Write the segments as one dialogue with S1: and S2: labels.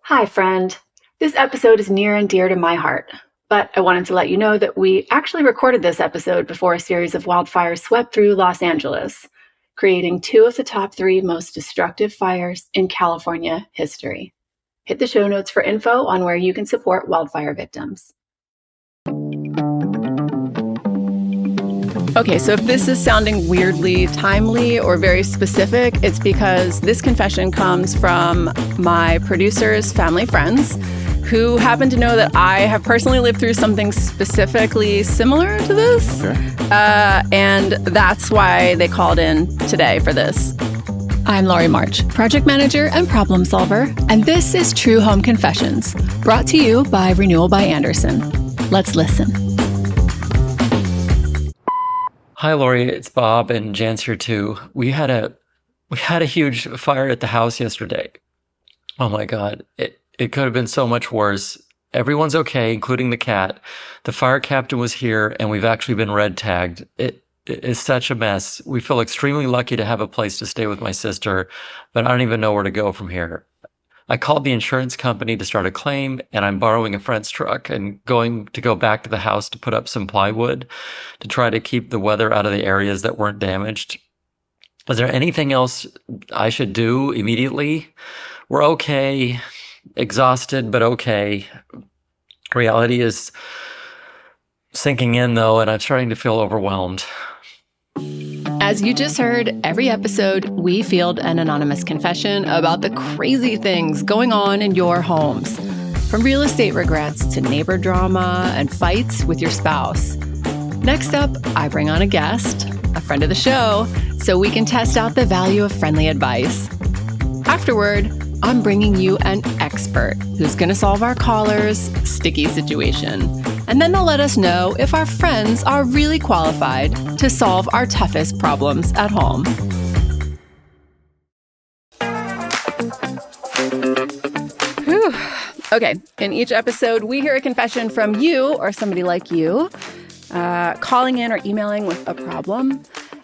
S1: Hi, friend. This episode is near and dear to my heart, but I wanted to let you know that we actually recorded this episode before a series of wildfires swept through Los Angeles, creating two of the top three most destructive fires in California history. Hit the show notes for info on where you can support wildfire victims. Okay, so if this is sounding weirdly timely or very specific, it's because this confession comes from my producer's family friends who happen to know that I have personally lived through something specifically similar to this. And that's why they called in today for this. I'm Laurie March, project manager and problem solver, and this is True Home Confessions, brought to you by Renewal by Andersen. Let's listen.
S2: Hi, Lori. It's Bob, and Jan's here too. We had a huge fire at the house yesterday. Oh my God, it could have been so much worse. Everyone's okay, including the cat. The fire captain was here, and we've actually been red tagged. It is such a mess. We feel extremely lucky to have a place to stay with my sister, but I don't even know where to go from here. I called the insurance company to start a claim, and I'm borrowing a friend's truck and going to go back to the house to put up some plywood to try to keep the weather out of the areas that weren't damaged. Is there anything else I should do immediately? We're okay, exhausted, but okay. Reality is sinking in, though, and I'm starting to feel overwhelmed.
S3: As you just heard, every episode, we field an anonymous confession about the crazy things going on in your homes. From real estate regrets to neighbor drama and fights with your spouse. Next up, I bring on a guest, a friend of the show, so we can test out the value of friendly advice. Afterward, I'm bringing you an expert who's going to solve our caller's sticky situation. And then they'll let us know if our friends are really qualified to solve our toughest problems at home. Whew. Okay, in each episode, we hear a confession from you or somebody like you, calling in or emailing with a problem.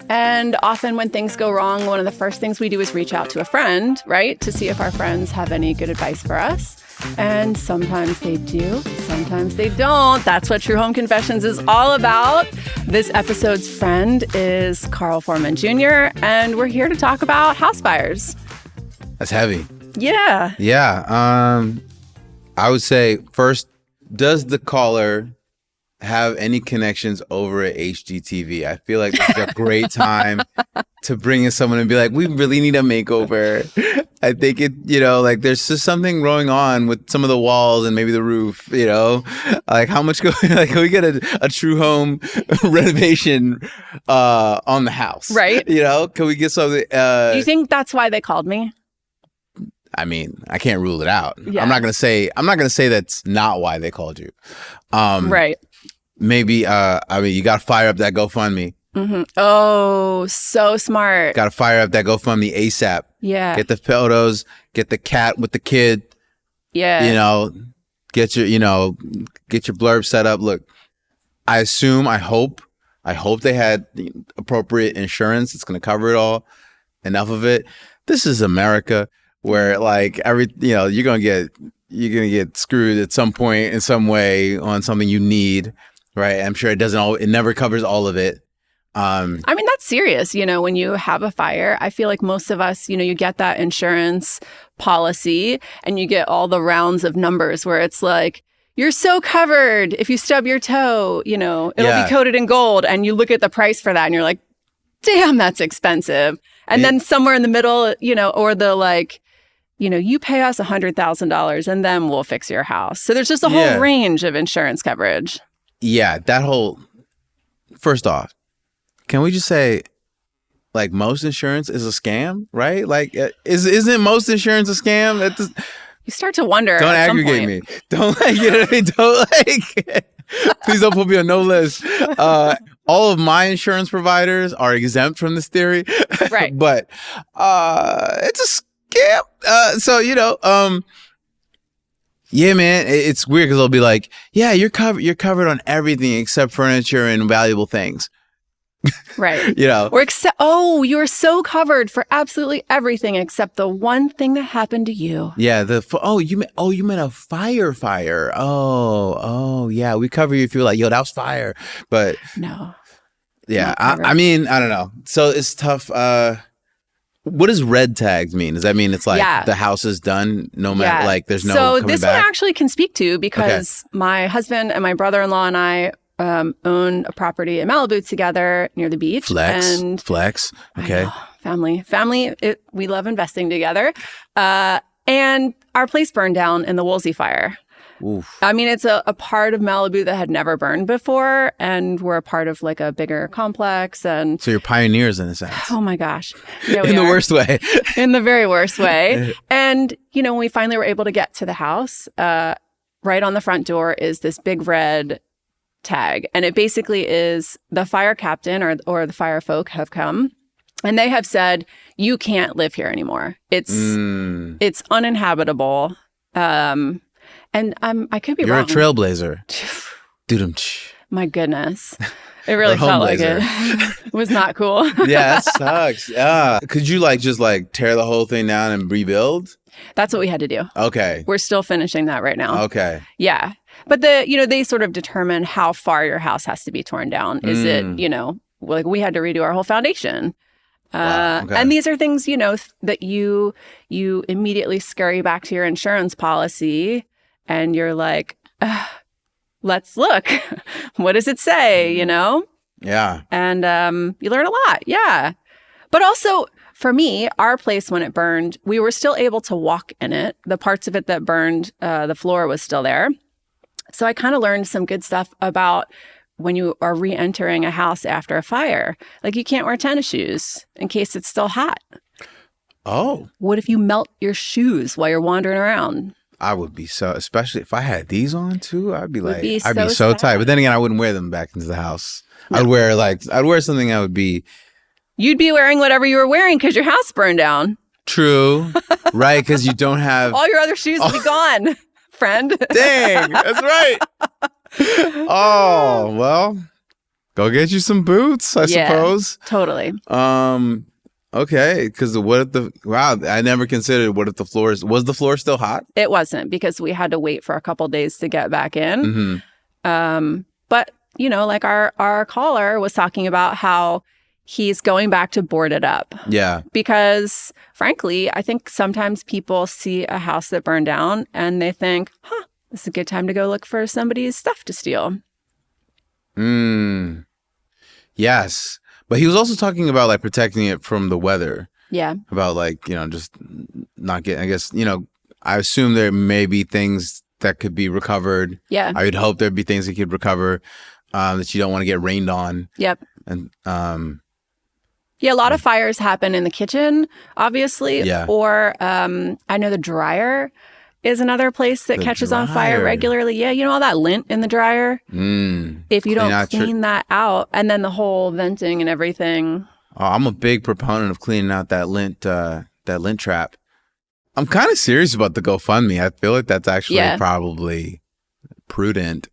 S3: And often when things go wrong, one of the first things we do is reach out to a friend, right? To see if our friends have any good advice for us. And sometimes they do, sometimes they don't. That's what True Home Confessions is all about. This episode's friend is Carl Foreman Jr., and we're here to talk about house fires.
S4: That's heavy.
S3: Yeah.
S4: Yeah. I would say first, does the caller have any connections over at HGTV? I feel like it's a great time to bring in someone and be like, we really need a makeover. I think like there's just something going on with some of the walls and maybe the roof, like how much can we get a true home renovation on the house?
S3: Right.
S4: Can we get something?
S3: You think that's why they called me?
S4: I mean, I can't rule it out.
S3: Yeah.
S4: I'm not gonna say that's not why they called you.
S3: Right.
S4: Maybe, you got to fire up that GoFundMe.
S3: Mm-hmm. Oh, so smart.
S4: Got to fire up that GoFundMe ASAP.
S3: Yeah.
S4: Get the photos, get the cat with the kid.
S3: Yeah.
S4: Get your blurb set up. Look, I hope they had the appropriate insurance. It's going to cover it all. Enough of it. This is America where like you're going to get screwed at some point in some way on something you need. Right. I'm sure it never covers all of it.
S3: I mean, that's serious. When you have a fire, I feel like most of us, you get that insurance policy and you get all the rounds of numbers where it's like, you're so covered. If you stub your toe, it'll be coated in gold. And you look at the price for that and you're like, damn, that's expensive. And then somewhere in the middle, or the like, you pay us $100,000 and then we'll fix your house. So there's just a whole range of insurance coverage.
S4: Yeah, first off, can we just say, like, most insurance is a scam, right? Like, isn't most insurance a scam?
S3: You start to wonder.
S4: Don't aggregate me. Don't please don't put me on no list. All of my insurance providers are exempt from this theory.
S3: Right.
S4: But it's a scam. Yeah, man, it's weird because they'll be like, yeah, you're covered on everything except furniture and valuable things.
S1: Right.
S4: You know?
S1: Or you were so covered for absolutely everything except the one thing that happened to you.
S4: Yeah. You meant a fire. Oh, yeah. We cover you if you're like, yo, that was fire. But
S1: No.
S4: yeah,
S1: Not
S4: I mean, I don't know. So it's tough. What does red tags mean? Does that mean it's like the house is done? No matter, like there's no coming back?
S1: So this one actually can speak to because my husband and my brother-in-law and I own a property in Malibu together near the beach.
S4: Flex. Okay.
S1: Family. We love investing together. And our place burned down in the Woolsey fire.
S4: Oof.
S1: I mean, it's a part of Malibu that had never burned before, and we're a part of like a bigger complex. And
S4: so you're pioneers in a sense.
S1: Oh my gosh. Yeah,
S4: in the worst way.
S1: In the very worst way. And, when we finally were able to get to the house, right on the front door is this big red tag. And it basically is the fire captain or the fire folk have come and they have said, you can't live here anymore. It's uninhabitable. And I could be wrong.
S4: You're a trailblazer.
S1: My goodness. It really felt like it. It was not cool.
S4: Yeah, that sucks. Yeah. Could you just tear the whole thing down and rebuild?
S1: That's what we had to do.
S4: Okay.
S1: We're still finishing that right now.
S4: Okay.
S1: Yeah. But they sort of determine how far your house has to be torn down. Is it, we had to redo our whole foundation.
S4: Wow. Okay.
S1: And these are things, that you immediately scurry back to your insurance policy and you're like, let's look. What does it say,
S4: Yeah.
S1: And you learn a lot. Yeah. But also, for me, our place, when it burned, we were still able to walk in it. The parts of it that burned, the floor was still there. So I kind of learned some good stuff about when you are re-entering a house after a fire. Like you can't wear tennis shoes in case it's still hot.
S4: Oh.
S1: What if you melt your shoes while you're wandering around?
S4: I would be especially if I had these on too, I'd be
S1: I'd be
S4: so tight. But then again, I wouldn't wear them back into the house. No. I'd wear something that would be.
S1: You'd be wearing whatever you were wearing because your house burned down.
S4: True. Right. Because you don't have.
S1: All your other shoes would be gone, friend.
S4: Dang. That's right. Oh, well, go get you some boots, I suppose.
S1: Totally.
S4: Okay, because I never considered was the floor still hot?
S1: It wasn't because we had to wait for a couple days to get back in. Mm-hmm. But, like our caller was talking about how he's going back to board it up.
S4: Yeah.
S1: Because frankly, I think sometimes people see a house that burned down and they think, this is a good time to go look for somebody's stuff to steal.
S4: Yes. But he was also talking about protecting it from the weather.
S1: Yeah.
S4: About just not getting, I guess, I assume there may be things that could be recovered.
S1: Yeah.
S4: I would hope there'd be things that could recover that you don't want to get rained on.
S1: Yep.
S4: And
S1: yeah, a lot of fires happen in the kitchen, obviously.
S4: Yeah.
S1: Or I know the dryer is another place that catches on fire regularly. Yeah, all that lint in the dryer. If you don't clean that out, and then the whole venting and everything.
S4: Oh, I'm a big proponent of cleaning out that lint trap. I'm kind of serious about the GoFundMe. I feel like that's actually probably prudent.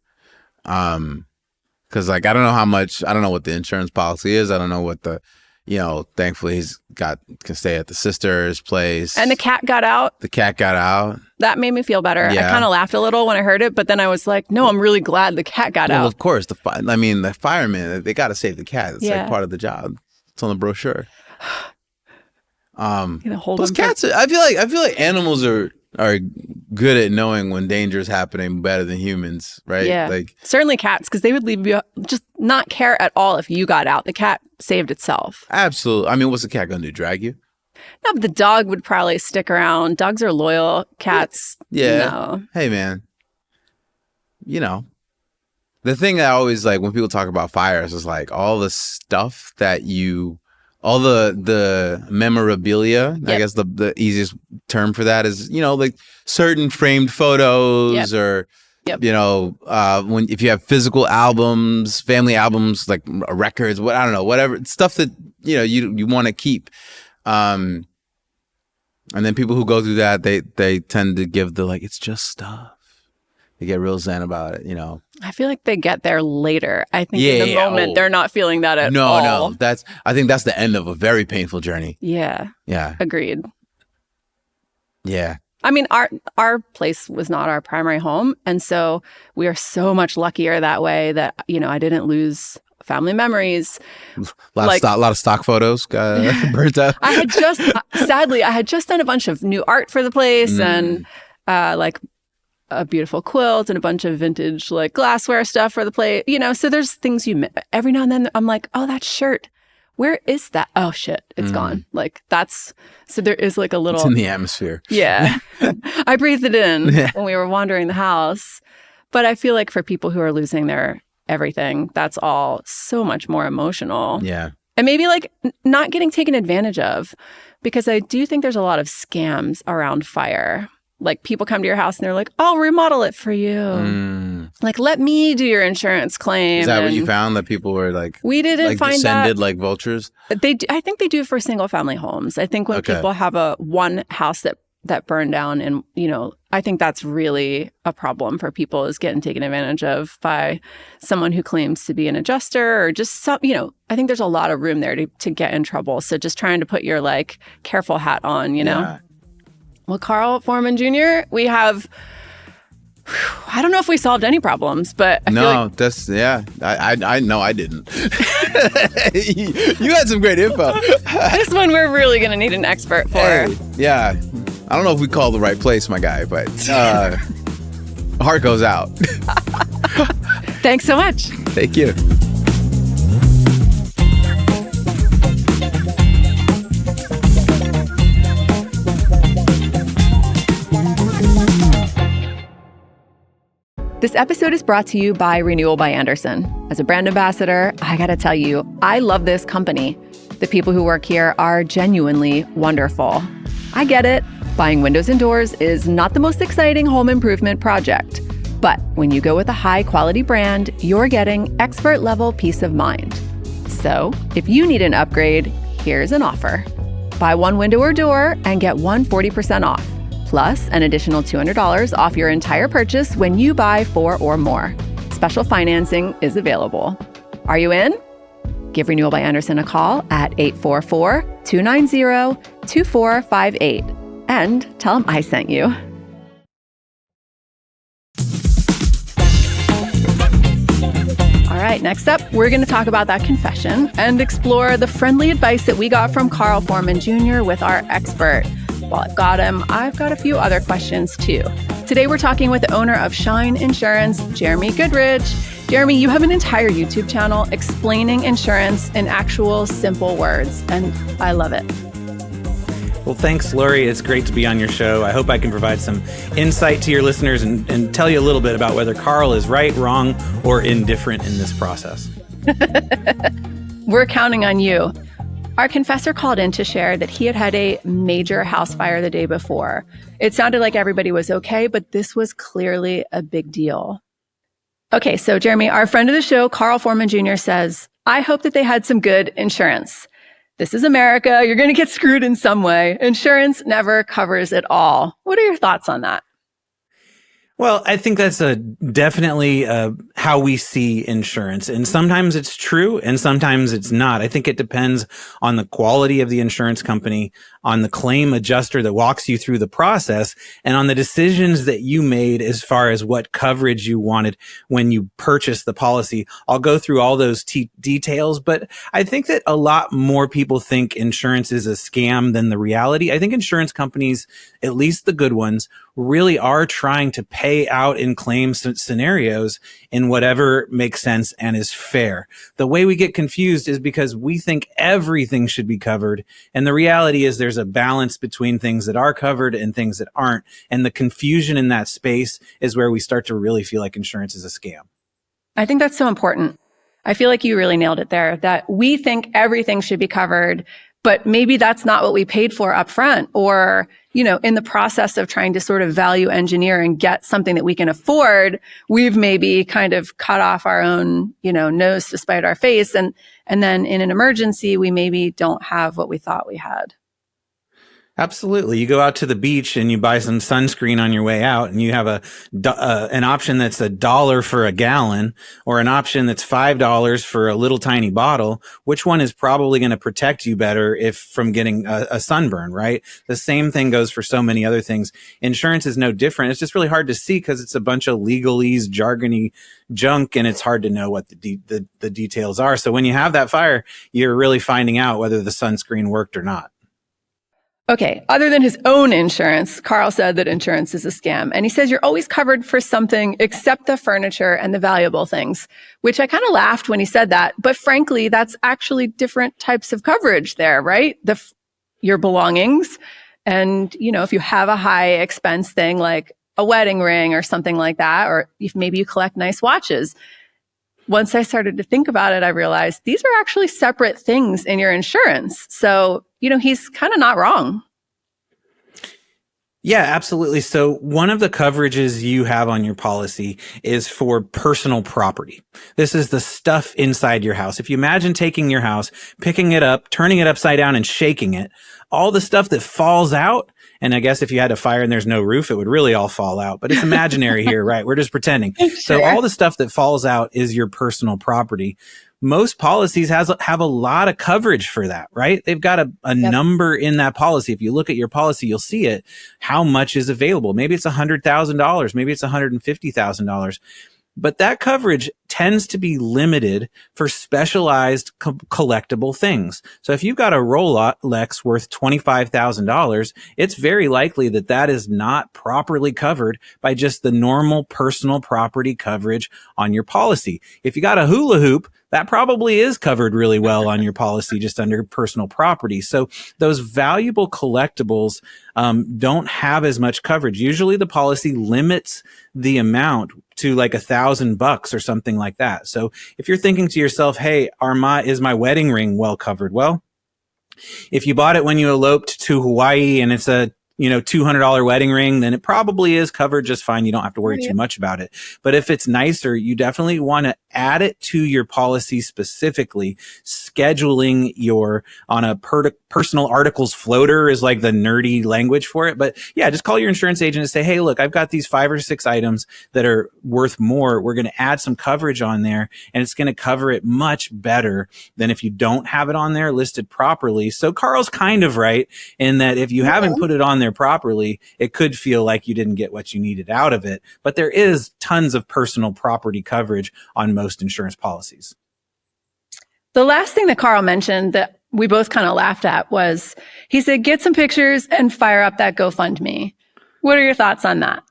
S4: Because I don't know what the insurance policy is. I don't know what thankfully can stay at the sister's place.
S1: And the cat got out. That made me feel better.
S4: Yeah.
S1: I kind of laughed a little when I heard it, but then I was like, no, I'm really glad the cat got out.
S4: Well, of course, the firemen, they got to save the cat. It's part of the job. It's on the brochure. Those cats, I feel like animals are good at knowing when danger is happening better than humans, right?
S1: Yeah. Certainly cats, because they would leave you just not care at all if you got out. The cat saved itself.
S4: Absolutely. I mean, what's the cat going to do? Drag you?
S1: No, but the dog would probably stick around. Dogs are loyal. Cats,
S4: yeah.
S1: No.
S4: Hey, man. The thing that I always when people talk about fires is all the stuff that all the memorabilia. Yep. I guess the easiest term for that is, certain framed photos or, if you have physical albums, family albums, records, whatever stuff that, you want to keep. And then people who go through that, they tend to give it's just stuff. They get real zen about it,
S1: I feel like they get there later. I think
S4: Yeah,
S1: in the moment, they're not feeling that at
S4: No,
S1: all.
S4: I think that's the end of a very painful journey.
S1: Yeah.
S4: Yeah.
S1: Agreed.
S4: Yeah.
S1: I mean, our place was not our primary home. And so we are so much luckier that way that, I didn't lose family memories.
S4: A lot of stock photos got burnt out.
S1: Sadly, I had just done a bunch of new art for the place and like a beautiful quilt and a bunch of vintage like glassware stuff for the place. So there's things every now and then I'm like, oh, that shirt. Where is that? Oh shit, it's gone. Like so there is like a little.
S4: It's in the atmosphere.
S1: Yeah. I breathed it in when we were wandering the house. But I feel like for people who are losing their everything, that's all so much more emotional.
S4: Yeah.
S1: And maybe like not getting taken advantage of, because I do think there's a lot of scams around fire. Like people come to your house and they're like, I'll remodel it for you. Like, let me do your insurance claim.
S4: Is that what you found? That people were like,
S1: we didn't find
S4: descended
S1: that.
S4: like vultures?
S1: I think they do it for single family homes. I think when people have one house that burned down, and I think that's really a problem for people, is getting taken advantage of by someone who claims to be an adjuster or just some, I think there's a lot of room there to get in trouble. So just trying to put your like careful hat on,
S4: Yeah.
S1: Well, Carl Foreman Jr., we have, I don't know if we solved any problems, but I feel like
S4: I know I didn't. You had some great info.
S1: this one we're really going to need an expert for.
S4: Hey, yeah. I don't know if we called the right place, my guy, but heart goes out.
S1: Thanks so much.
S4: Thank you.
S1: This episode is brought to you by Renewal by Andersen. As a brand ambassador, I gotta tell you, I love this company. The people who work here are genuinely wonderful. I get it. Buying windows and doors is not the most exciting home improvement project. But when you go with a high-quality brand, you're getting expert-level peace of mind. So if you need an upgrade, here's an offer. Buy one window or door and get one 40% off. Plus an additional $200 off your entire purchase when you buy 4 or more. Special financing is available. Are you in? Give Renewal by Andersen a call at 844-290-2458 and tell them I sent you. All right, next up, we're going to talk about that confession and explore the friendly advice that we got from Carl Foreman Jr. with our expert. While I've got him, I've got a few other questions too. Today, we're talking with the owner of Shine Insurance, Jeremy Goodrich. Jeremy, you have an entire YouTube channel explaining insurance in actual simple words, and I love it.
S5: Well, thanks, Lori. It's great to be on your show. I hope I can provide some insight to your listeners and tell you a little bit about whether Carl is right, wrong, or indifferent in this process.
S1: We're counting on you. Our confessor called in to share that he had a major house fire the day before. It sounded like everybody was okay, but this was clearly a big deal. Okay, so Jeremy, our friend of the show, Carl Foreman Jr. says, I hope that they had some good insurance. This is America. You're going to get screwed in some way. Insurance never covers it all. What are your thoughts on that?
S5: Well, I think that's definitely how we see insurance. And sometimes it's true and sometimes it's not. I think it depends on the quality of the insurance company, on the claim adjuster that walks you through the process, and on the decisions that you made as far as what coverage you wanted when you purchased the policy. I'll go through all those details, but I think that a lot more people think insurance is a scam than the reality. I think insurance companies, at least the good ones, really are trying to pay out in claims scenarios in whatever makes sense and is fair. The way we get confused is because we think everything should be covered. And the reality is there's a balance between things that are covered and things that aren't. And the confusion in that space is where we start to really feel like insurance is a scam.
S1: I think that's so important. I feel like you really nailed it there, that we think everything should be covered, but maybe that's not what we paid for up front, or, in the process of trying to sort of value engineer and get something that we can afford, we've maybe kind of cut off our own, nose to spite our face. And then in an emergency, we maybe don't have what we thought we had.
S5: Absolutely. You go out to the beach and you buy some sunscreen on your way out, and you have an option that's $1 for a gallon, or an option that's $5 for a little tiny bottle. Which one is probably going to protect you better if from getting a sunburn, right? The same thing goes for so many other things. Insurance is no different. It's just really hard to see because it's a bunch of legalese, jargony junk, and it's hard to know what the details are. So when you have that fire, you're really finding out whether the sunscreen worked or not.
S1: Okay, other than his own insurance, Carl said that insurance is a scam. And he says you're always covered for something except the furniture and the valuable things, which I kind of laughed when he said that. But frankly, that's actually different types of coverage there, right? Your belongings. And, if you have a high expense thing like a wedding ring or something like that, or if maybe you collect nice watches. Once I started to think about it, I realized these are actually separate things in your insurance. So, he's kind of not wrong.
S5: Yeah, absolutely. So one of the coverages you have on your policy is for personal property. This is the stuff inside your house. If you imagine taking your house, picking it up, turning it upside down and shaking it, all the stuff that falls out, and I guess if you had a fire and there's no roof, it would really all fall out. But it's imaginary here, right? We're just pretending.
S1: Sure.
S5: So all the stuff that falls out is your personal property. Most policies have a lot of coverage for that, right? They've got a number in that policy. If you look at your policy, you'll see it, how much is available. Maybe it's $100,000. Maybe it's $150,000. But that coverage tends to be limited for specialized collectible things. So if you've got a Rolex worth $25,000, it's very likely that that is not properly covered by just the normal personal property coverage on your policy. If you got a hula hoop, that probably is covered really well on your policy just under personal property. So those valuable collectibles don't have as much coverage. Usually the policy limits the amount to like $1,000 or something like that. So if you're thinking to yourself, hey, is my wedding ring well covered? Well, if you bought it when you eloped to Hawaii and it's a $200 wedding ring, then it probably is covered just fine. You don't have to worry too much about it. But if it's nicer, you definitely want to add it to your policy specifically. Scheduling on a personal articles floater is like the nerdy language for it. But yeah, just call your insurance agent and say, hey, look, I've got these 5 or 6 items that are worth more. We're going to add some coverage on there, and it's going to cover it much better than if you don't have it on there listed properly. So Carl's kind of right in that if you haven't put it on there properly, it could feel like you didn't get what you needed out of it. But there is tons of personal property coverage on most insurance policies.
S1: The last thing that Carl mentioned that we both kind of laughed at was he said, get some pictures and fire up that GoFundMe. What are your thoughts on that?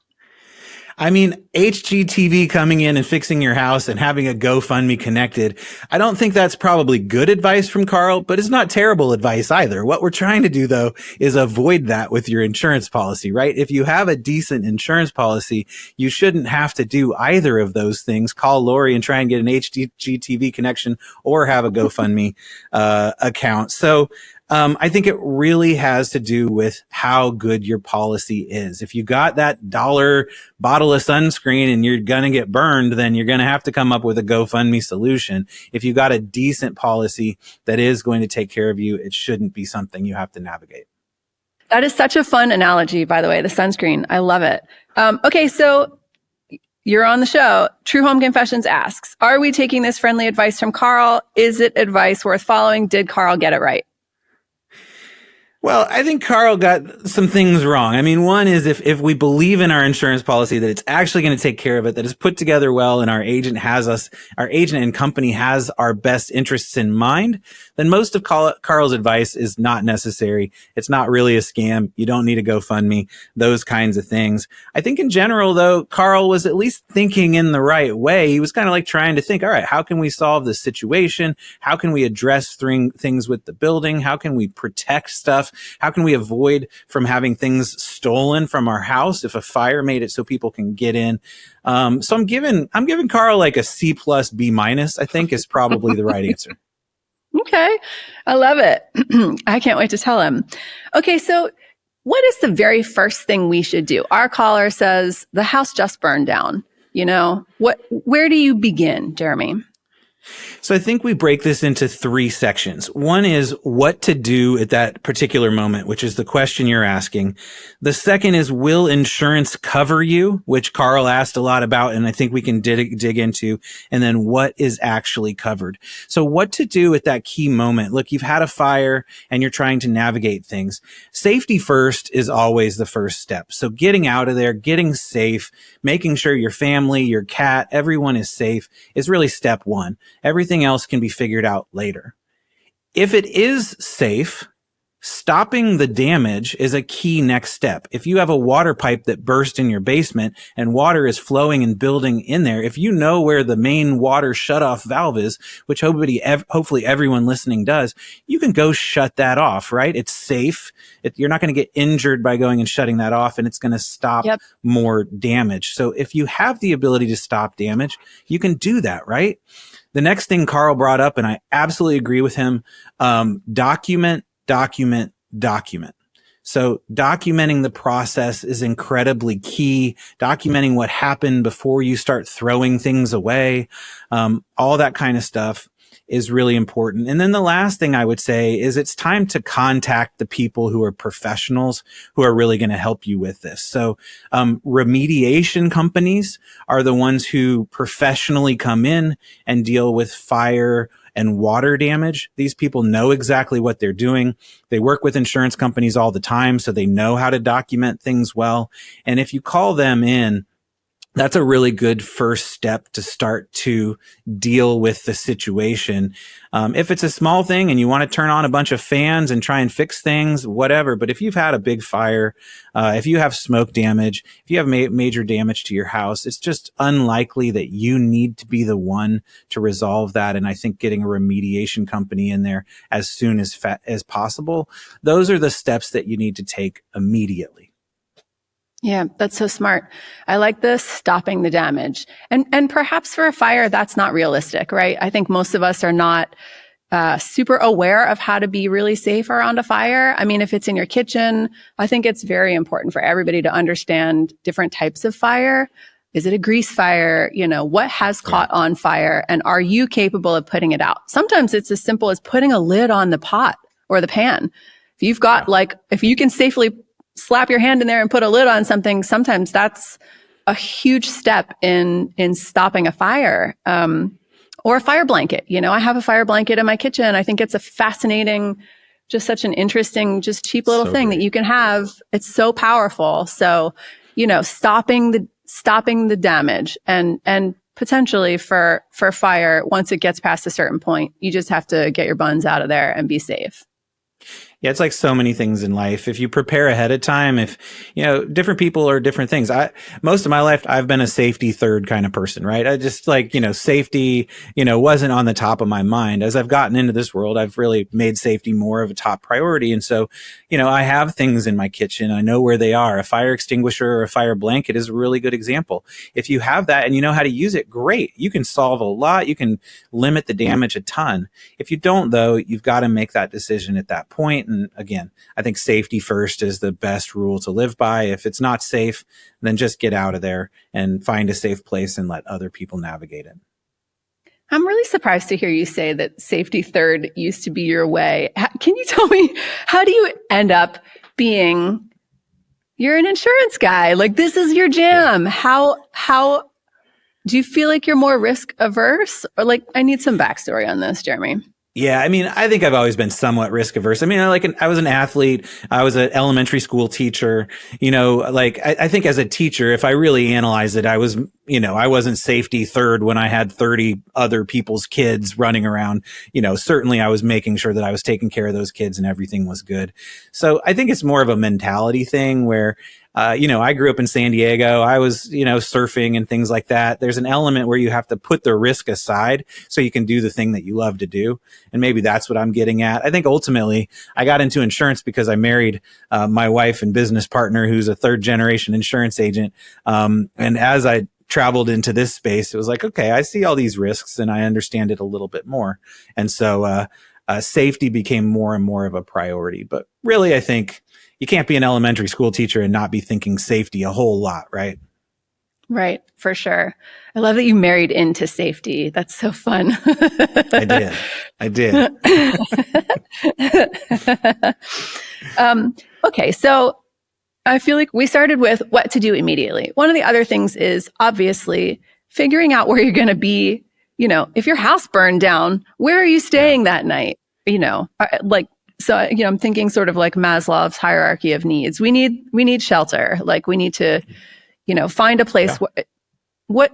S5: I mean, HGTV coming in and fixing your house and having a GoFundMe connected. I don't think that's probably good advice from Carl, but it's not terrible advice either. What we're trying to do, though, is avoid that with your insurance policy, right? If you have a decent insurance policy, you shouldn't have to do either of those things. Call Lori and try and get an HGTV connection or have a GoFundMe account. So I think it really has to do with how good your policy is. If you got that $1 bottle of sunscreen and you're going to get burned, then you're going to have to come up with a GoFundMe solution. If you got a decent policy that is going to take care of you, it shouldn't be something you have to navigate.
S1: That is such a fun analogy, by the way, the sunscreen. I love it. Okay, so you're on the show. True Home Confessions asks, are we taking this friendly advice from Carl? Is it advice worth following? Did Carl get it right?
S5: Well, I think Carl got some things wrong. I mean, one is if we believe in our insurance policy that it's actually going to take care of it, that it's put together well, and our agent and company has our best interests in mind, then most of Carl's advice is not necessary. It's not really a scam. You don't need a GoFundMe, those kinds of things. I think in general, though, Carl was at least thinking in the right way. He was kind of like trying to think, all right, how can we solve this situation? How can we address things with the building? How can we protect stuff? How can we avoid from having things stolen from our house if a fire made it so people can get in? So I'm giving Carl like a C+ B-, I think is probably the right answer.
S1: Okay. I love it. I can't wait to tell him. Okay. So what is the very first thing we should do? Our caller says the house just burned down. Where do you begin, Jeremy?
S5: So I think we break this into 3 sections. One is what to do at that particular moment, which is the question you're asking. The second is, will insurance cover you, which Carl asked a lot about, and I think we can dig into. And then what is actually covered. So what to do at that key moment. Look, you've had a fire and you're trying to navigate things. Safety first is always the first step. So getting out of there, getting safe, making sure your family, your cat, everyone is safe is really step one. Everything else can be figured out later. If it is safe, stopping the damage is a key next step. If you have a water pipe that burst in your basement and water is flowing and building in there, if you know where the main water shutoff valve is, which hopefully everyone listening does, you can go shut that off, right? It's safe. You're not going to get injured by going and shutting that off, and it's going to stop more damage. So if you have the ability to stop damage, you can do that, right? The next thing Carl brought up, and I absolutely agree with him, document. So documenting the process is incredibly key. Documenting what happened before you start throwing things away, all that kind of stuff is really important. And then the last thing I would say is it's time to contact the people who are professionals who are really going to help you with this. So remediation companies are the ones who professionally come in and deal with fire and water damage. These people know exactly what they're doing. They work with insurance companies all the time, so they know how to document things well. And if you call them in, that's a really good first step to start to deal with the situation. If it's a small thing and you want to turn on a bunch of fans and try and fix things, whatever. But if you've had a big fire, if you have smoke damage, if you have major damage to your house, it's just unlikely that you need to be the one to resolve that. And I think getting a remediation company in there as soon as possible, those are the steps that you need to take immediately.
S1: Yeah, that's so smart. I like this, stopping the damage. And perhaps for a fire, that's not realistic, right? I think most of us are not super aware of how to be really safe around a fire. I mean, if it's in your kitchen, I think it's very important for everybody to understand different types of fire. Is it a grease fire? You know, what has caught on fire? And are you capable of putting it out? Sometimes it's as simple as putting a lid on the pot or the pan. If you've got if you can safely slap your hand in there and put a lid on something, sometimes that's a huge step in stopping a fire. Or a fire blanket. You know, I have a fire blanket in my kitchen. I think it's a fascinating, just such an interesting, just cheap little thing that you can have. It's so powerful. So, you know, stopping the damage and potentially for fire, once it gets past a certain point, you just have to get your buns out of there and be safe.
S5: Yeah, it's like so many things in life. If you prepare ahead of time, different people are different things. Most of my life, I've been a safety third kind of person, right? I just safety, wasn't on the top of my mind. As I've gotten into this world, I've really made safety more of a top priority. And so, I have things in my kitchen. I know where they are. A fire extinguisher or a fire blanket is a really good example. If you have that and you know how to use it, great. You can solve a lot. You can limit the damage a ton. If you don't, though, you've got to make that decision at that point. And again, I think safety first is the best rule to live by. If it's not safe, then just get out of there and find a safe place and let other people navigate it.
S1: I'm really surprised to hear you say that safety third used to be your way. Can you tell me, how do you end up you're an insurance guy, like this is your jam. Yeah. How do you feel like you're more risk averse, or I need some backstory on this, Jeremy?
S5: Yeah, I mean, I think I've always been somewhat risk averse. I mean, I was an athlete. I was an elementary school teacher. I think as a teacher, if I really analyze it, I wasn't safety third when I had 30 other people's kids running around. Certainly I was making sure that I was taking care of those kids and everything was good. So I think it's more of a mentality thing where, I grew up in San Diego. I was, surfing and things like that. There's an element where you have to put the risk aside so you can do the thing that you love to do. And maybe that's what I'm getting at. I think ultimately I got into insurance because I married my wife and business partner, who's a third generation insurance agent. And as I traveled into this space, it was like, okay, I see all these risks and I understand it a little bit more. And so safety became more and more of a priority. But really, I think you can't be an elementary school teacher and not be thinking safety a whole lot, right?
S1: Right, for sure. I love that you married into safety. That's so fun.
S5: I did.
S1: Okay, so I feel like we started with what to do immediately. One of the other things is obviously figuring out where you're going to be. You know, if your house burned down, where are you staying that night? You know, so, you know, I'm thinking sort of like Maslow's hierarchy of needs. We need shelter. Like we need to, you know, find a place. What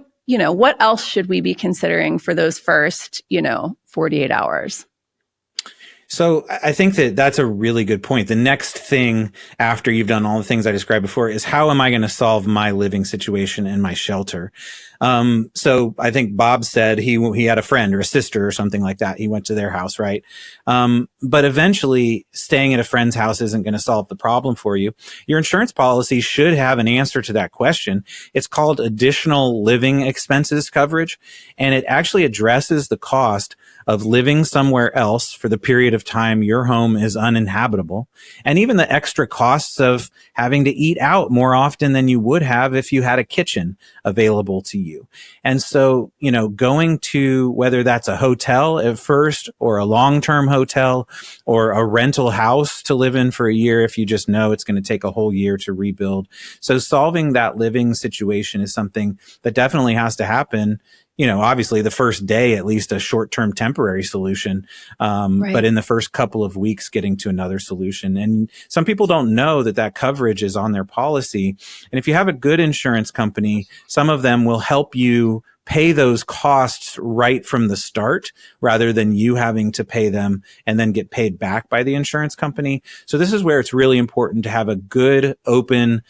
S1: else should we be considering for those first, 48 hours?
S5: So I think that that's a really good point. The next thing after you've done all the things I described before is how am I going to solve my living situation and my shelter? So I think Bob said he had a friend or a sister or something like that. He went to their house, right? But eventually staying at a friend's house isn't going to solve the problem for you. Your insurance policy should have an answer to that question. It's called additional living expenses coverage, and it actually addresses the cost of living somewhere else for the period of time your home is uninhabitable, and even the extra costs of having to eat out more often than you would have if you had a kitchen available to you. And so, going to whether that's a hotel at first or a long-term hotel or a rental house to live in for a year if you just know it's going to take a whole year to rebuild. So solving that living situation is something that definitely has to happen. Obviously the first day, at least a short-term temporary solution.
S1: Right.
S5: But in the first couple of weeks, getting to another solution. And some people don't know that coverage is on their policy. And if you have a good insurance company, some of them will help you pay those costs right from the start rather than you having to pay them and then get paid back by the insurance company. So this is where it's really important to have a good, open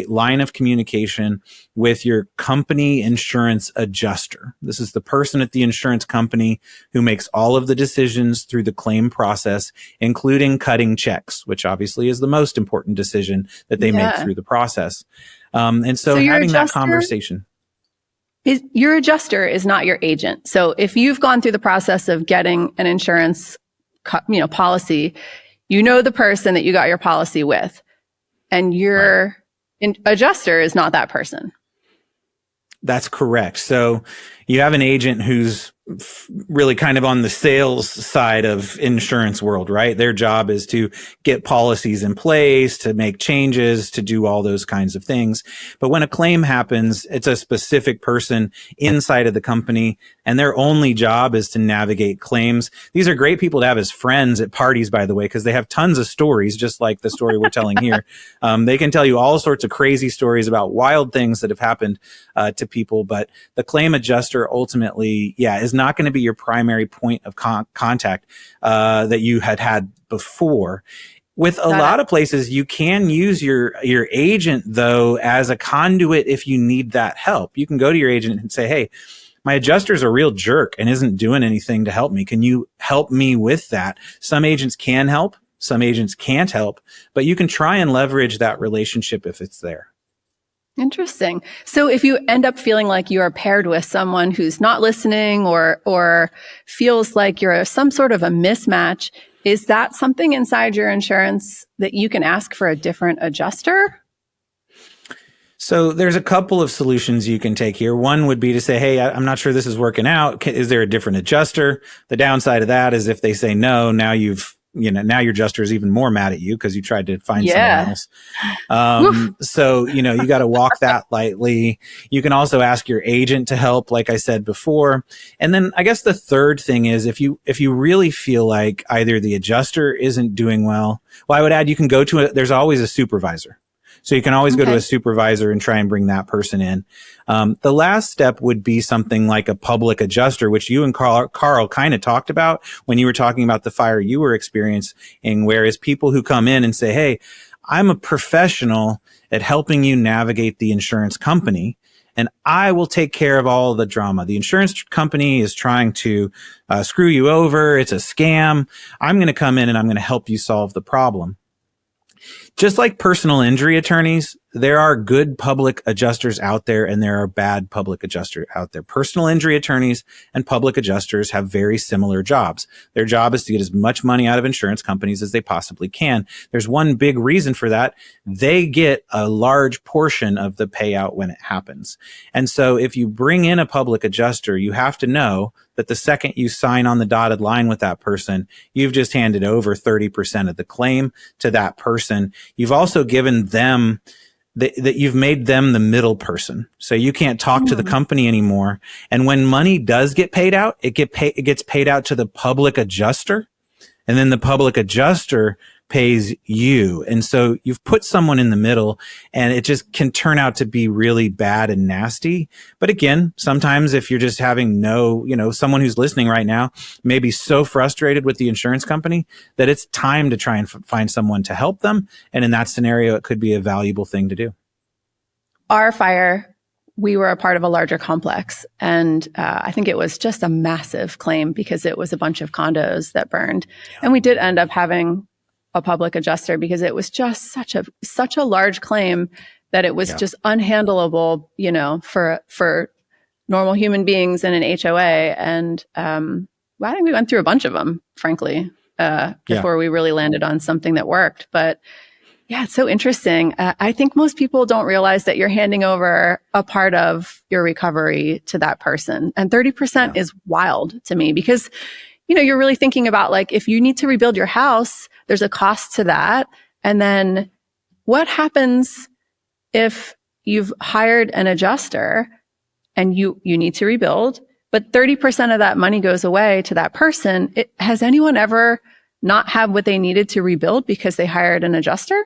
S5: line of communication with your company insurance adjuster. This is the person at the insurance company who makes all of the decisions through the claim process, including cutting checks, which obviously is the most important decision that they make through the process. And so having that conversation.
S1: Your adjuster is not your agent. So if you've gone through the process of getting an insurance, policy, the person that you got your policy with, and your adjuster is not that person.
S5: That's correct. So you have an agent who's really kind of on the sales side of insurance world, right? Their job is to get policies in place, to make changes, to do all those kinds of things. But when a claim happens, it's a specific person inside of the company, and their only job is to navigate claims. These are great people to have as friends at parties, by the way, because they have tons of stories, just like the story we're telling here. They can tell you all sorts of crazy stories about wild things that have happened to people, but the claim adjuster ultimately, is not going to be your primary point of contact that you had before. With a lot of places, you can use your agent, though, as a conduit if you need that help. You can go to your agent and say, hey, my adjuster's a real jerk and isn't doing anything to help me. Can you help me with that? Some agents can help, some agents can't help, but you can try and leverage that relationship if it's there.
S1: Interesting. So if you end up feeling like you are paired with someone who's not listening or feels like you're some sort of a mismatch, is that something inside your insurance that you can ask for a different adjuster?
S5: So there's a couple of solutions you can take here. One would be to say, hey, I'm not sure this is working out. Is there a different adjuster? The downside of that is if they say no, now now your adjuster is even more mad at you because you tried to find someone else. So, you got to walk that lightly. You can also ask your agent to help, like I said before. And then I guess the third thing is if you really feel like either the adjuster isn't doing well, I would add, you can go to there's always a supervisor. So you can always go to a supervisor and try and bring that person in. The last step would be something like a public adjuster, which you and Carl kind of talked about when you were talking about the fire you were experiencing, whereas people who come in and say, hey, I'm a professional at helping you navigate the insurance company, and I will take care of all of the drama. The insurance company is trying to screw you over. It's a scam. I'm going to come in and I'm going to help you solve the problem. Just like personal injury attorneys, there are good public adjusters out there and there are bad public adjusters out there. Personal injury attorneys and public adjusters have very similar jobs. Their job is to get as much money out of insurance companies as they possibly can. There's one big reason for that. They get a large portion of the payout when it happens. And so if you bring in a public adjuster, you have to know that the second you sign on the dotted line with that person, you've just handed over 30% of the claim to that person. You've also given them that you've made them the middle person. So you can't talk to the company anymore. And when money does get paid out, it gets paid out to the public adjuster. And then the public adjuster pays you. And so you've put someone in the middle and it just can turn out to be really bad and nasty. But again, sometimes if you're just having someone who's listening right now may be so frustrated with the insurance company that it's time to try and find someone to help them. And in that scenario, it could be a valuable thing to do.
S1: Our fire, we were a part of a larger complex. And I think it was just a massive claim because it was a bunch of condos that burned. Yeah. And we did end up having a public adjuster because it was just such a large claim that it was just unhandleable, for normal human beings in an HOA. And I think we went through a bunch of them, frankly, before we really landed on something that worked. But yeah, it's so interesting. I think most people don't realize that you're handing over a part of your recovery to that person. And 30% is wild to me because, you're really thinking about like, if you need to rebuild your house, there's a cost to that. And then what happens if you've hired an adjuster and you need to rebuild, but 30% of that money goes away to that person? Has anyone ever not had what they needed to rebuild because they hired an adjuster?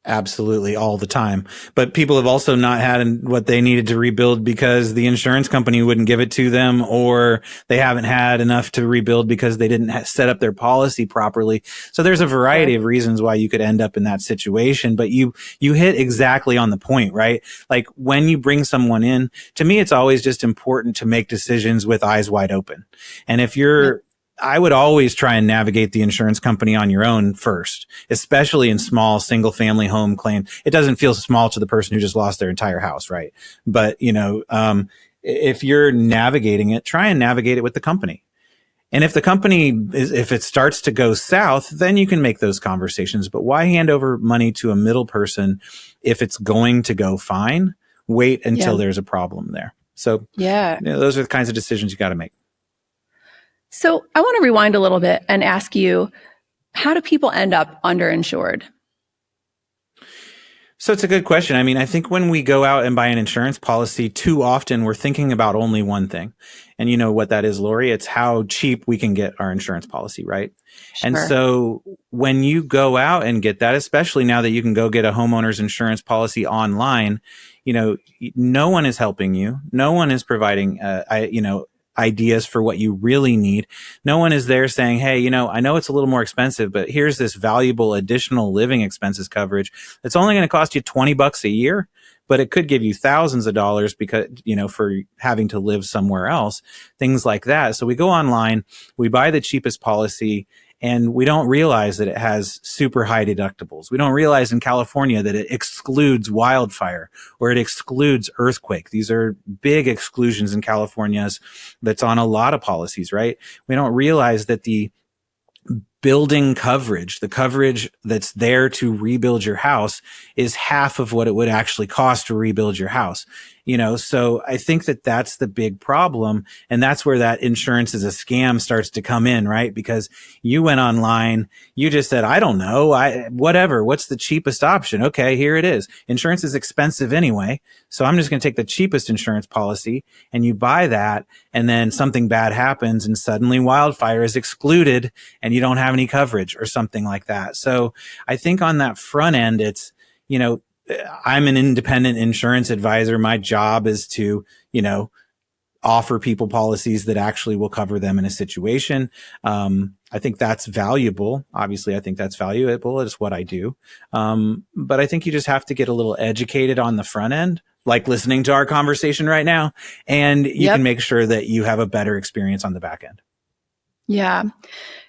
S5: Absolutely, all the time. But people have also not had what they needed to rebuild because the insurance company wouldn't give it to them, or they haven't had enough to rebuild because they didn't set up their policy properly. So there's a variety of reasons why you could end up in that situation. But you hit exactly on the point, right? Like when you bring someone in, to me, it's always just important to make decisions with eyes wide open. And if you're I would always try and navigate the insurance company on your own first, especially in small single family home claims. It doesn't feel small to the person who just lost their entire house, right? But, if you're navigating it, try and navigate it with the company. And if the company if it starts to go south, then you can make those conversations. But why hand over money to a middle person if it's going to go fine? Wait until there's a problem there. So those are the kinds of decisions you got to make.
S1: So I want to rewind a little bit and ask you, how do people end up underinsured?
S5: So it's a good question. I mean, I think when we go out and buy an insurance policy, too often we're thinking about only one thing. And you know what that is, Lori? It's how cheap we can get our insurance policy, right? Sure. And so when you go out and get that, especially now that you can go get a homeowner's insurance policy online, no one is helping you. No one is providing, ideas for what you really need. No one is there saying, hey, I know it's a little more expensive, but here's this valuable additional living expenses coverage. It's only going to cost you $20 a year, but it could give you thousands of dollars because, for having to live somewhere else, things like that. So we go online, we buy the cheapest policy, and we don't realize that it has super high deductibles. We don't realize in California that it excludes wildfire or it excludes earthquake. These are big exclusions in California that's on a lot of policies, right? We don't realize that the building coverage, the coverage that's there to rebuild your house, is half of what it would actually cost to rebuild your house. So I think that that's the big problem. And that's where that insurance is a scam starts to come in, right? Because you went online, you just said, I don't know, whatever, what's the cheapest option? Okay, here it is. Insurance is expensive anyway. So I'm just going to take the cheapest insurance policy, and you buy that, and then something bad happens and suddenly wildfire is excluded and you don't have any coverage or something like that. So I think on that front end, it's, I'm an independent insurance advisor. My job is to, offer people policies that actually will cover them in a situation. I think that's valuable. Obviously, I think that's valuable. It's what I do. But I think you just have to get a little educated on the front end, like listening to our conversation right now, and you can make sure that you have a better experience on the back end.
S1: Yeah.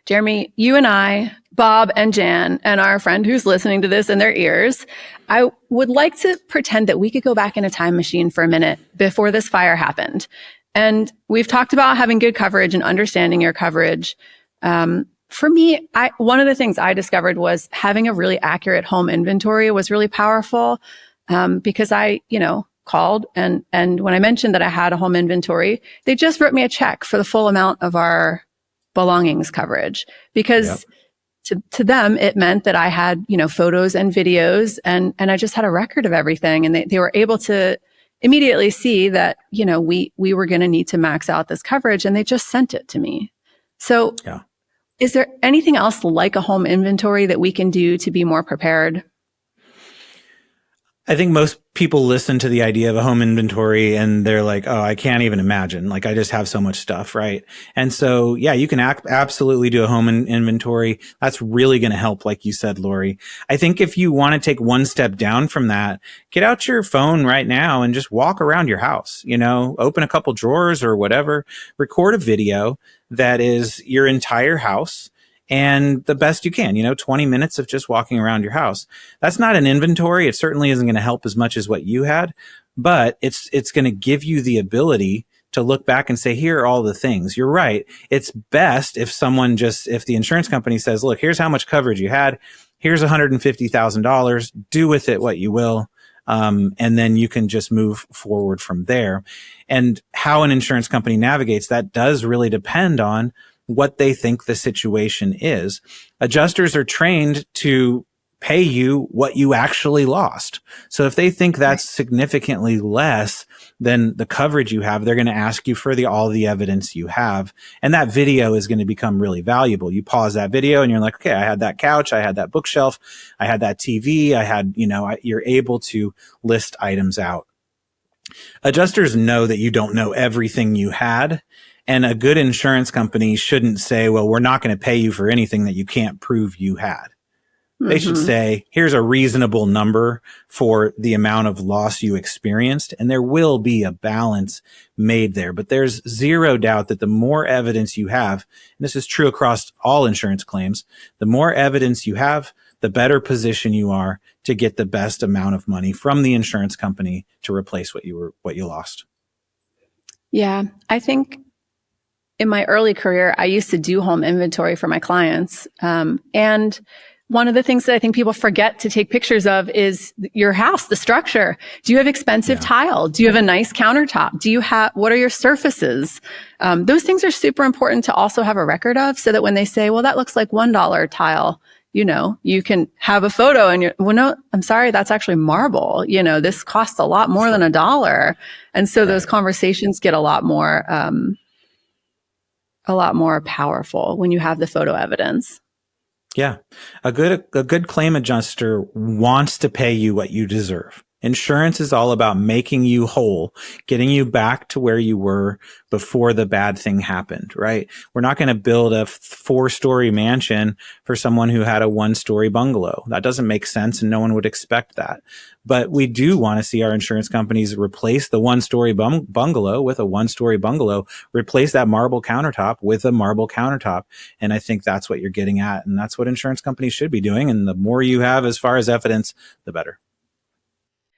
S1: Jeremy, you and I, Bob and Jan, and our friend who's listening to this in their ears, I would like to pretend that we could go back in a time machine for a minute before this fire happened. And we've talked about having good coverage and understanding your coverage. For me, one of the things I discovered was having a really accurate home inventory was really powerful, because I, called and when I mentioned that I had a home inventory, they just wrote me a check for the full amount of our belongings coverage, because to them, it meant that I had, photos and videos and I just had a record of everything. And they were able to immediately see that, we were going to need to max out this coverage, and they just sent it to me. So is there anything else like a home inventory that we can do to be more prepared?
S5: I think most people listen to the idea of a home inventory and they're like, oh, I can't even imagine. Like, I just have so much stuff, right? And so, yeah, you can absolutely do a home inventory. That's really going to help, like you said, Lori. I think if you want to take one step down from that, get out your phone right now and just walk around your house, open a couple drawers or whatever, record a video that is your entire house. And the best you can, 20 minutes of just walking around your house. That's not an inventory. It certainly isn't going to help as much as what you had, but it's going to give you the ability to look back and say, here are all the things. You're right. It's best if if the insurance company says, look, here's how much coverage you had. Here's $150,000. Do with it what you will. And then you can just move forward from there. And how an insurance company navigates that does really depend on what they think the situation is. Adjusters are trained to pay you what you actually lost. So if they think that's significantly less than the coverage you have, they're going to ask you for all the evidence you have. And that video is going to become really valuable. You pause that video and you're like, okay, I had that couch, I had that bookshelf, I had that TV, I had, you're able to list items out. Adjusters know that you don't know everything you had. And a good insurance company shouldn't say, well, we're not going to pay you for anything that you can't prove you had. They should say, here's a reasonable number for the amount of loss you experienced. And there will be a balance made there. But there's zero doubt that the more evidence you have, and this is true across all insurance claims, the more evidence you have, the better position you are to get the best amount of money from the insurance company to replace what you lost.
S1: Yeah, I think in my early career, I used to do home inventory for my clients. And one of the things that I think people forget to take pictures of is your house, the structure. Do you have expensive tile? Do you have a nice countertop? What are your surfaces? Those things are super important to also have a record of, so that when they say, well, that looks like $1 tile, you can have a photo and well, no, I'm sorry, that's actually marble. This costs a lot more than $1. And so those conversations get a lot more powerful when you have the photo evidence.
S5: Yeah. A good claim adjuster wants to pay you what you deserve. Insurance is all about making you whole, getting you back to where you were before the bad thing happened, right? We're not going to build a 4-story mansion for someone who had a 1-story bungalow. That doesn't make sense, and no one would expect that. But we do want to see our insurance companies replace the 1-story bungalow with a 1-story bungalow, replace that marble countertop with a marble countertop. And I think that's what you're getting at. And that's what insurance companies should be doing. And the more you have as far as evidence, the better.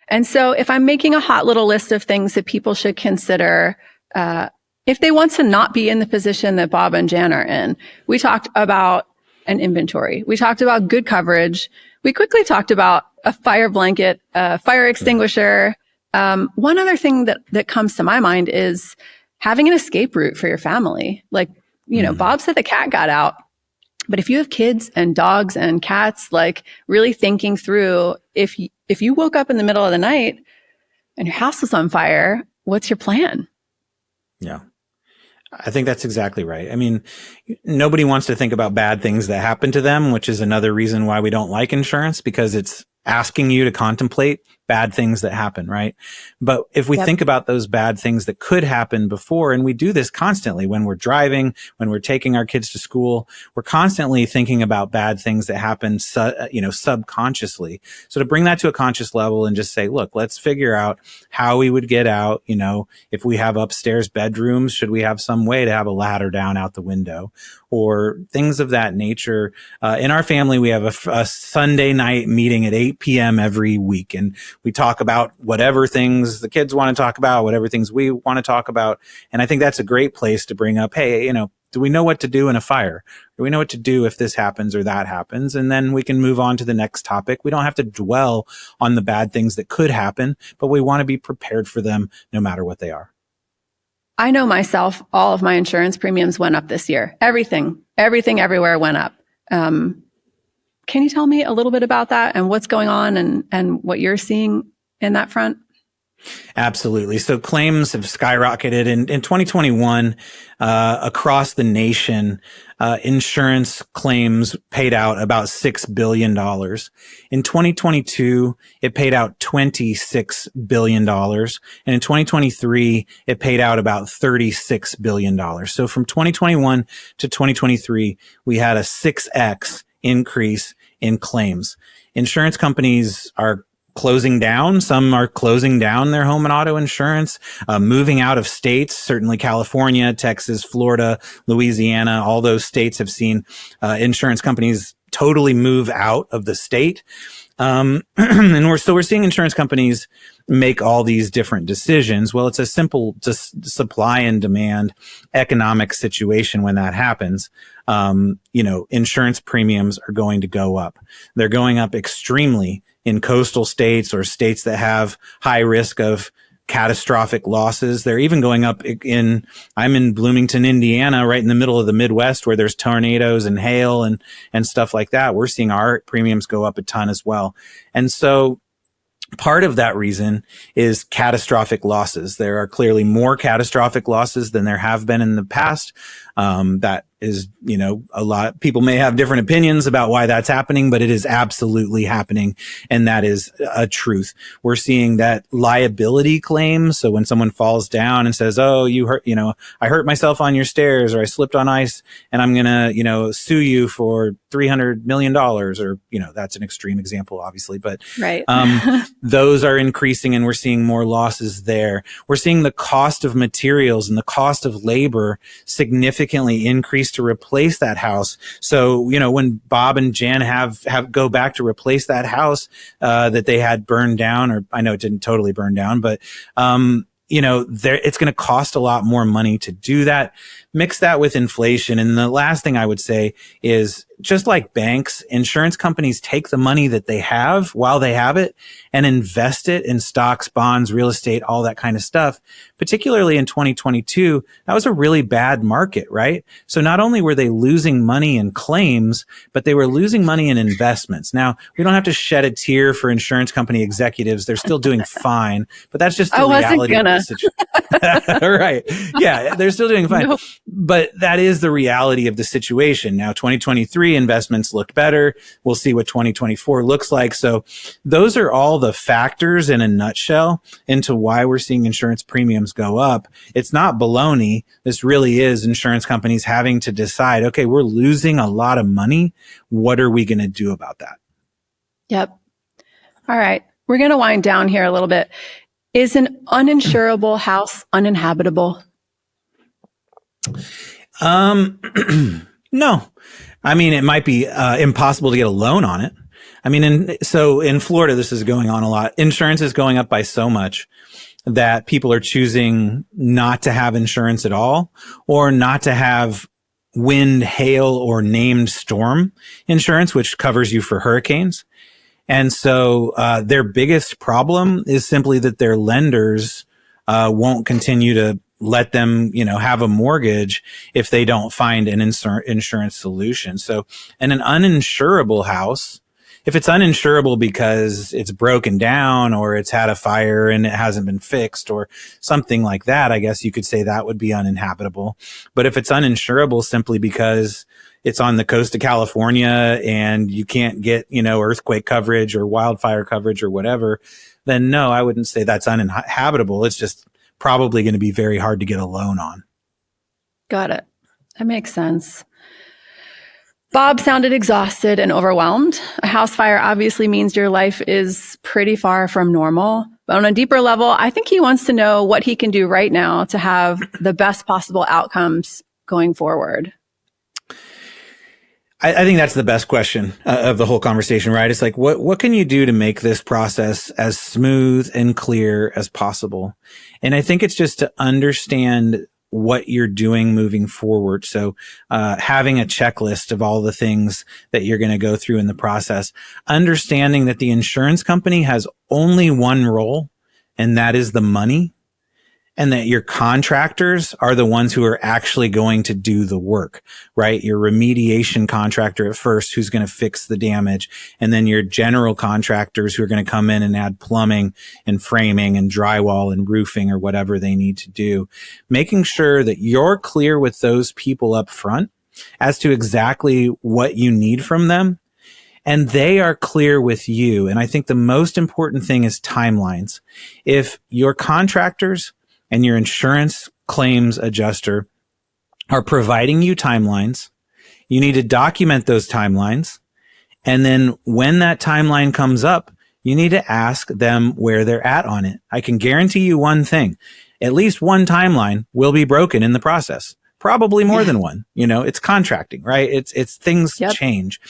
S1: And so if I'm making a hot little list of things that people should consider, if they want to not be in the position that Bob and Jan are in, we talked about an inventory. We talked about good coverage. We quickly talked about a fire blanket, a fire extinguisher. One other thing that comes to my mind is having an escape route for your family. Like, Bob said the cat got out. But if you have kids and dogs and cats, like really thinking through, if you woke up in the middle of the night and your house was on fire, what's your plan?
S5: Yeah, I think that's exactly right. I mean, nobody wants to think about bad things that happen to them, which is another reason why we don't like insurance, because it's asking you to contemplate bad things that happen, right? But if we think about those bad things that could happen before, and we do this constantly when we're driving, when we're taking our kids to school, we're constantly thinking about bad things that happen, subconsciously. So to bring that to a conscious level and just say, look, let's figure out how we would get out. If we have upstairs bedrooms, should we have some way to have a ladder down out the window, or things of that nature? In our family, we have a Sunday night meeting at 8 p.m. every week, and we talk about whatever things the kids want to talk about, whatever things we want to talk about. And I think that's a great place to bring up, hey, do we know what to do in a fire? Do we know what to do if this happens or that happens? And then we can move on to the next topic. We don't have to dwell on the bad things that could happen, but we want to be prepared for them no matter what they are.
S1: I know myself, all of my insurance premiums went up this year. Everything everywhere went up. Can you tell me a little bit about that and what's going on and what you're seeing in that front?
S5: Absolutely. So claims have skyrocketed in 2021, across the nation. Insurance claims paid out about $6 billion. In 2022, it paid out $26 billion. And in 2023, it paid out about $36 billion. So from 2021 to 2023, we had a 6x increase in claims. Insurance companies are closing down. Some are closing down their home and auto insurance, moving out of states. Certainly California, Texas, Florida, Louisiana, all those states have seen insurance companies totally move out of the state. And we're seeing insurance companies make all these different decisions. Well, it's a simple supply and demand economic situation when that happens. Insurance premiums are going to go up. They're going up extremely in coastal states or states that have high risk of catastrophic losses. They're even going up I'm in Bloomington, Indiana, right in the middle of the Midwest, where there's tornadoes and hail and stuff like that. We're seeing our premiums go up a ton as well. And so part of that reason is catastrophic losses. There are clearly more catastrophic losses than there have been in the past. That is, a lot. People may have different opinions about why that's happening, but it is absolutely happening. And that is a truth. We're seeing that liability claims. So when someone falls down and says, oh, you hurt, I hurt myself on your stairs, or I slipped on ice and I'm going to, sue you for $300 million, or, that's an extreme example, obviously, but,
S1: right.
S5: Those are increasing and we're seeing more losses there. We're seeing the cost of materials and the cost of labor significantly increase to replace that house. So, when Bob and Jan have go back to replace that house, that they had burned down, or I know it didn't totally burn down, but, it's going to cost a lot more money to do that. Mix that with inflation. And the last thing I would say is, just like banks, insurance companies take the money that they have while they have it and invest it in stocks, bonds, real estate, all that kind of stuff. Particularly in 2022, that was a really bad market, right? So not only were they losing money in claims, but they were losing money in investments. Now, we don't have to shed a tear for insurance company executives. They're still doing fine, but that's just the reality of the situation. Right. Yeah, they're still doing fine. Nope. But that is the reality of the situation. Now, 2023 investments looked better. We'll see what 2024 looks like. So those are all the factors in a nutshell into why we're seeing insurance premiums go up. It's not baloney. This really is insurance companies having to decide, okay, we're losing a lot of money. What are we going to do about that?
S1: Yep. All right. We're going to wind down here a little bit. Is an uninsurable house uninhabitable?
S5: No. I mean, it might be impossible to get a loan on it. I mean, in Florida, this is going on a lot. Insurance is going up by so much that people are choosing not to have insurance at all, or not to have wind, hail, or named storm insurance, which covers you for hurricanes. And so their biggest problem is simply that their lenders won't continue to let them, have a mortgage if they don't find an insurance solution. So in an uninsurable house, if it's uninsurable because it's broken down or it's had a fire and it hasn't been fixed or something like that, I guess you could say that would be uninhabitable. But if it's uninsurable simply because it's on the coast of California and you can't get, earthquake coverage or wildfire coverage or whatever, then no, I wouldn't say that's uninhabitable. It's just probably going to be very hard to get a loan on.
S1: Got it. That makes sense. Bob sounded exhausted and overwhelmed. A house fire obviously means your life is pretty far from normal. But on a deeper level, I think he wants to know what he can do right now to have the best possible outcomes going forward.
S5: I think that's the best question of the whole conversation, right? It's like, what can you do to make this process as smooth and clear as possible? And I think it's just to understand what you're doing moving forward. So, having a checklist of all the things that you're going to go through in the process, understanding that the insurance company has only one role, and that is the money. And that your contractors are the ones who are actually going to do the work, right? Your remediation contractor at first, who's going to fix the damage. And then your general contractors who are going to come in and add plumbing and framing and drywall and roofing or whatever they need to do. Making sure that you're clear with those people up front as to exactly what you need from them. And they are clear with you. And I think the most important thing is timelines. If your contractors and your insurance claims adjuster are providing you timelines, you need to document those timelines. And then when that timeline comes up, you need to ask them where they're at on it. I can guarantee you one thing, at least one timeline will be broken in the process. Probably more than one. It's contracting, right? It's things change.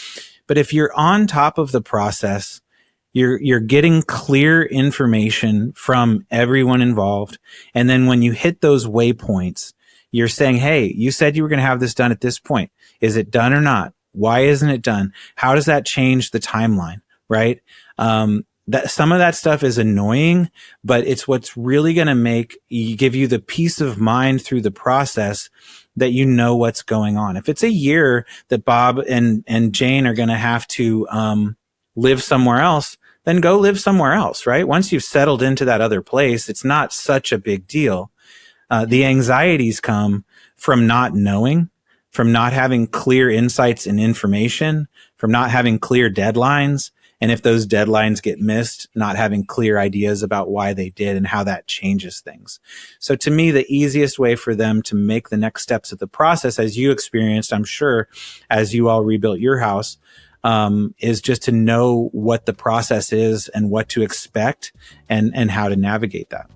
S5: But if you're on top of the process, you're getting clear information from everyone involved. And then when you hit those waypoints, you're saying, hey, you said you were going to have this done at this point. Is it done or not? Why isn't it done? How does that change the timeline? Right? That some of that stuff is annoying, but it's what's really going to give you the peace of mind through the process that you know what's going on. If it's a year that Bob and Jane are going to have to live somewhere else, then go live somewhere else, right? Once you've settled into that other place, it's not such a big deal. The anxieties come from not knowing, from not having clear insights and information, from not having clear deadlines. And if those deadlines get missed, not having clear ideas about why they did and how that changes things. So to me, the easiest way for them to make the next steps of the process, as you experienced, I'm sure, as you all rebuilt your house, is just to know what the process is and what to expect and how to navigate that.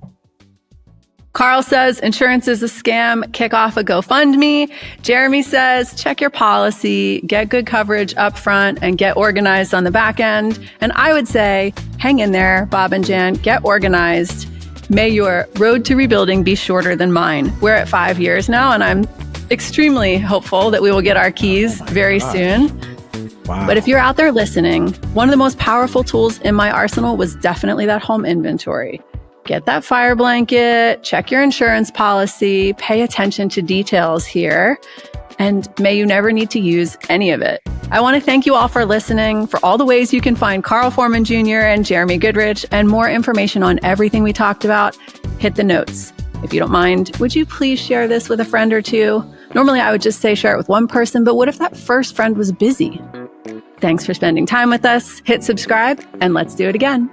S1: Carl says insurance is a scam. Kick off a GoFundMe. Jeremy says check your policy, get good coverage up front, and get organized on the back end. And I would say hang in there, Bob and Jan, get organized. May your road to rebuilding be shorter than mine. We're at 5 years now, and I'm extremely hopeful that we will get our keys very soon.
S5: Wow.
S1: But if you're out there listening, one of the most powerful tools in my arsenal was definitely that home inventory. Get that fire blanket, check your insurance policy, pay attention to details here, and may you never need to use any of it. I want to thank you all for listening, for all the ways you can find Carl Foreman Jr. and Jeremy Goodrich, and more information on everything we talked about. Hit the notes. If you don't mind, would you please share this with a friend or two? Normally, I would just say share it with one person, but what if that first friend was busy? Thanks for spending time with us. Hit subscribe, and let's do it again.